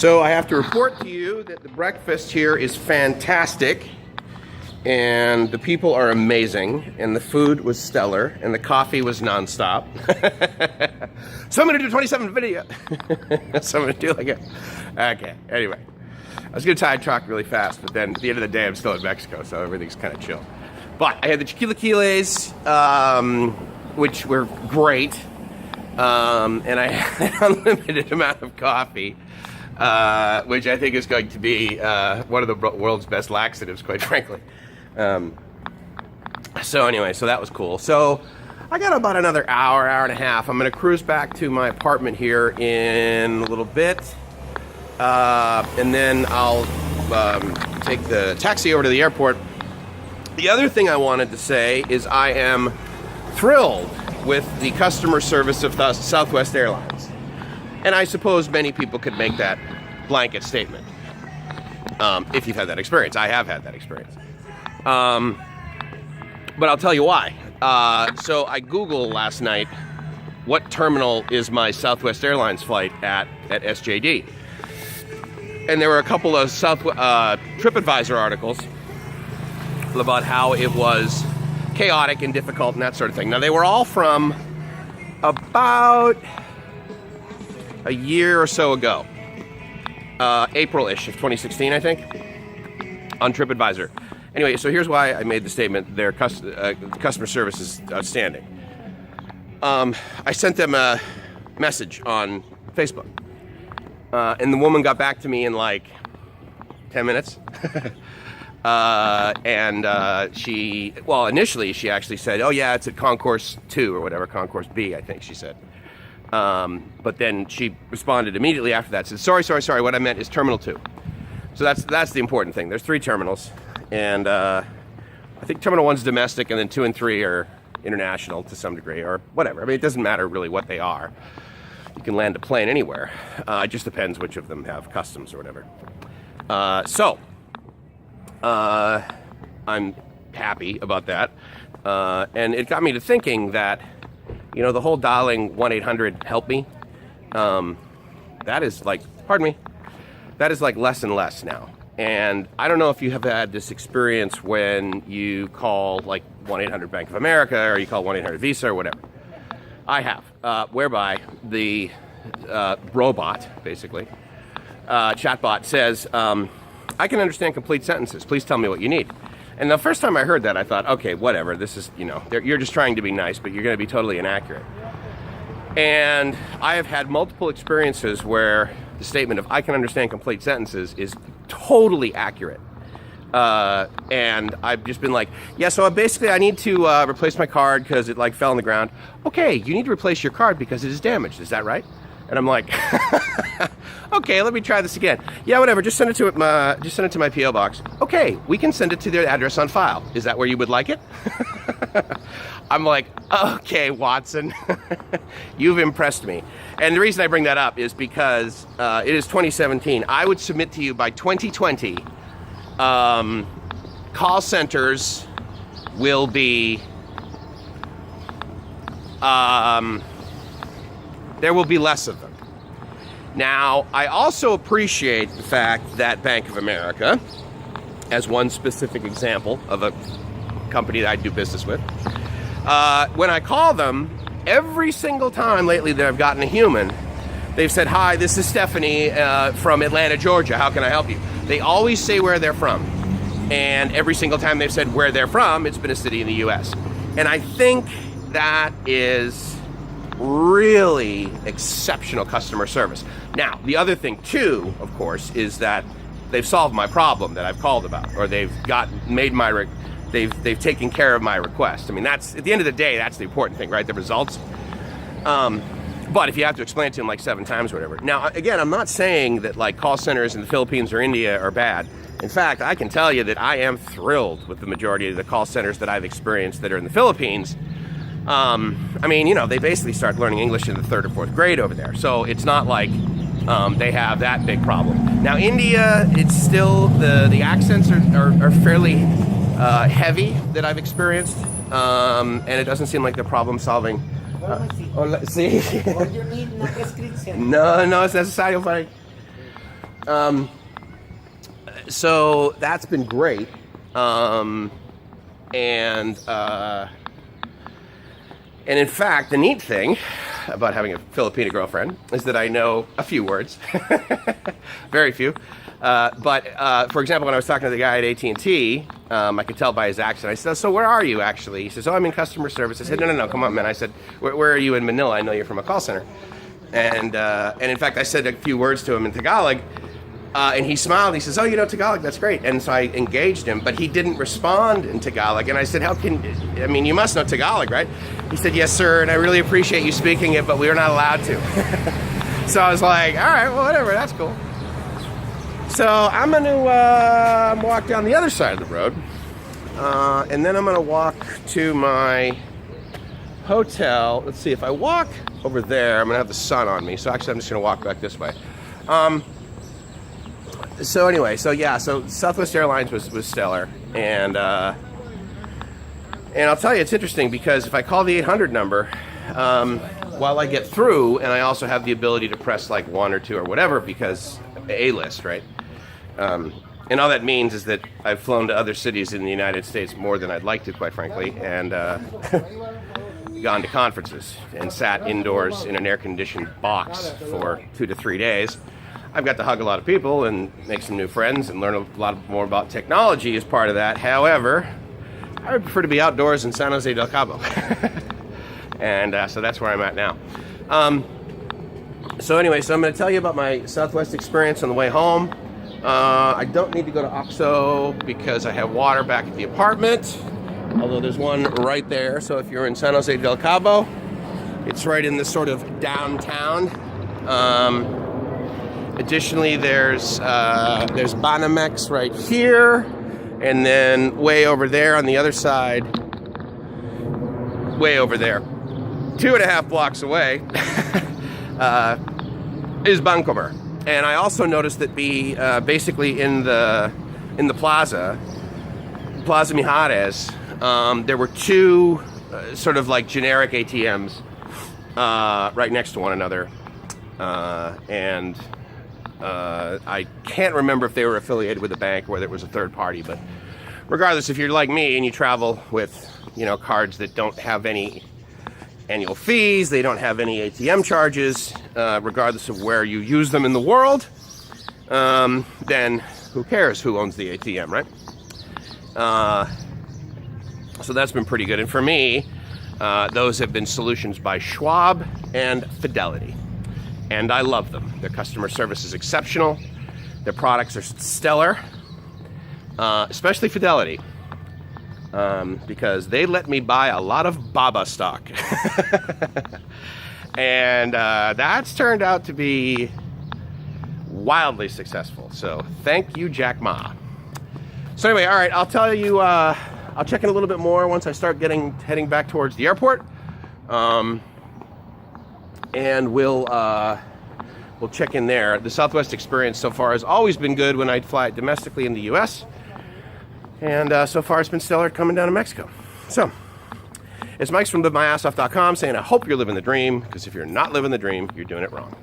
So I have to report to you that the breakfast here is fantastic, and the people are amazing, and the food was stellar, and the coffee was nonstop. So I'm gonna do a 27 video. So I'm gonna do like a, okay, anyway. I was gonna tie a truck really fast, but then at the end of the day, I'm still in Mexico, so everything's kind of chill. But I had the chilaquiles, which were great, and I had an unlimited amount of coffee. Which I think is going to be one of the world's best laxatives, quite frankly. So anyway, so that was cool. So I got about another hour and a half. I'm going to cruise back to my apartment here in a little bit, and then I'll take the taxi over to the airport. The other thing I wanted to say is I am thrilled with the customer service of Southwest Airlines. And I suppose many people could make that blanket statement if you've had that experience. I have had that experience. But I'll tell you why. So I Googled last night, what terminal is my Southwest Airlines flight at SJD? And there were a couple of TripAdvisor articles about how it was chaotic and difficult and that sort of thing. Now, they were all from about a year or so ago, April-ish of 2016, I think, on TripAdvisor. Anyway, so here's why I made the statement: their customer service is outstanding. I sent them a message on Facebook, and the woman got back to me in like 10 minutes. Initially she actually said, "Oh yeah, it's at Concourse 2 or whatever, Concourse B," I think she said. But then she responded immediately after that, said, sorry, what I meant is Terminal 2. So that's the important thing. There's 3 terminals, and I think Terminal 1's domestic, and then 2 and 3 are international to some degree, or whatever. I mean, it doesn't matter really what they are. You can land a plane anywhere. It just depends which of them have customs or whatever. I'm happy about that. And it got me to thinking that, you know, the whole dialing 1-800 help me, that is like, pardon me, that is like less and less now. And I don't know if you have had this experience when you call like 1-800 Bank of America or you call 1-800 Visa or whatever. I have, whereby the robot, basically, chatbot says, I can understand complete sentences. Please tell me what you need. And the first time I heard that, I thought, okay, whatever. This is, you know, you're just trying to be nice, but you're going to be totally inaccurate. And I have had multiple experiences where the statement of I can understand complete sentences is totally accurate. And I've just been like, yeah, so basically I need to replace my card because it like fell on the ground. Okay, you need to replace your card because it is damaged. Is that right? And I'm like, okay, let me try this again. Yeah, whatever. Just send it to my PO box. Okay, we can send it to their address on file. Is that where you would like it? I'm like, okay, Watson, you've impressed me. And the reason I bring that up is because it is 2017. I would submit to you by 2020, call centers will be. There will be less of them. Now, I also appreciate the fact that Bank of America, as one specific example of a company that I do business with, when I call them, every single time lately that I've gotten a human, they've said, hi, this is Stephanie from Atlanta, Georgia. How can I help you? They always say where they're from. And every single time they've said where they're from, it's been a city in the US. And I think that is really exceptional customer service. Now, the other thing too, of course, is that they've solved my problem that I've called about, or they've taken care of my request. I mean, that's at the end of the day, that's the important thing, right? The results. But if you have to explain it to them like 7 times or whatever. Now, again, I'm not saying that like call centers in the Philippines or India are bad. In fact, I can tell you that I am thrilled with the majority of the call centers that I've experienced that are in the Philippines. I mean, you know, they basically start learning English in the 3rd or 4th grade over there. So it's not like they have that big problem. Now, India, it's still, the accents are fairly heavy that I've experienced. And it doesn't seem like they're problem solving. Sí. No es necesario para... So that's been great. And in fact, the neat thing about having a Filipina girlfriend is that I know a few words, very few. But for example, when I was talking to the guy at AT&T, I could tell by his accent. I said, "So where are you actually?" He says, "Oh, I'm in customer service." I said, "No, come on, man." I said, "Where are you in Manila? I know you're from a call center." And in fact, I said a few words to him in Tagalog. And he smiled. He says, "Oh, you know Tagalog? That's great." And so I engaged him, but he didn't respond in Tagalog. And I said, you must know Tagalog, right? He said, "Yes, sir, and I really appreciate you speaking it, but we are not allowed to." So I was like, all right, well, whatever, that's cool. So I'm going to walk down the other side of the road, and then I'm going to walk to my hotel. Let's see, if I walk over there, I'm going to have the sun on me. So actually, I'm just going to walk back this way. So anyway, so Southwest Airlines was stellar, and I'll tell you, it's interesting because if I call the 800 number, while I get through, and I also have the ability to press like 1 or 2 or whatever because A-list, right? And all that means is that I've flown to other cities in the United States more than I'd like to, quite frankly, and gone to conferences and sat indoors in an air-conditioned box for 2 to 3 days. I've got to hug a lot of people and make some new friends and learn a lot more about technology as part of that. However, I would prefer to be outdoors in San Jose del Cabo. And so that's where I'm at now. So anyway, so I'm going to tell you about my Southwest experience on the way home. I don't need to go to OXXO because I have water back at the apartment, although there's one right there. So if you're in San Jose del Cabo, it's right in this sort of downtown. Additionally, there's Banamex right here, and then way over there on the other side, way over there, 2.5 blocks away, is Bancomer. And I also noticed that basically in the Plaza Mijares, there were 2 sort of like generic ATMs right next to one another, and I can't remember if they were affiliated with a bank or whether it was a third party, but regardless, if you're like me and you travel with, cards that don't have any annual fees, they don't have any ATM charges, regardless of where you use them in the world, then who cares who owns the ATM, right? So that's been pretty good. And for me, those have been solutions by Schwab and Fidelity. And I love them. Their customer service is exceptional. Their products are stellar, especially Fidelity, because they let me buy a lot of Baba stock. And that's turned out to be wildly successful. So thank you, Jack Ma. So anyway, all right, I'll tell you, I'll check in a little bit more once I start heading back towards the airport. And we'll check in there. The Southwest experience so far has always been good when I fly domestically in the U.S. And so far it's been stellar coming down to Mexico. So, it's Mike's from LiveMyAssOff.com saying I hope you're living the dream, because if you're not living the dream, you're doing it wrong.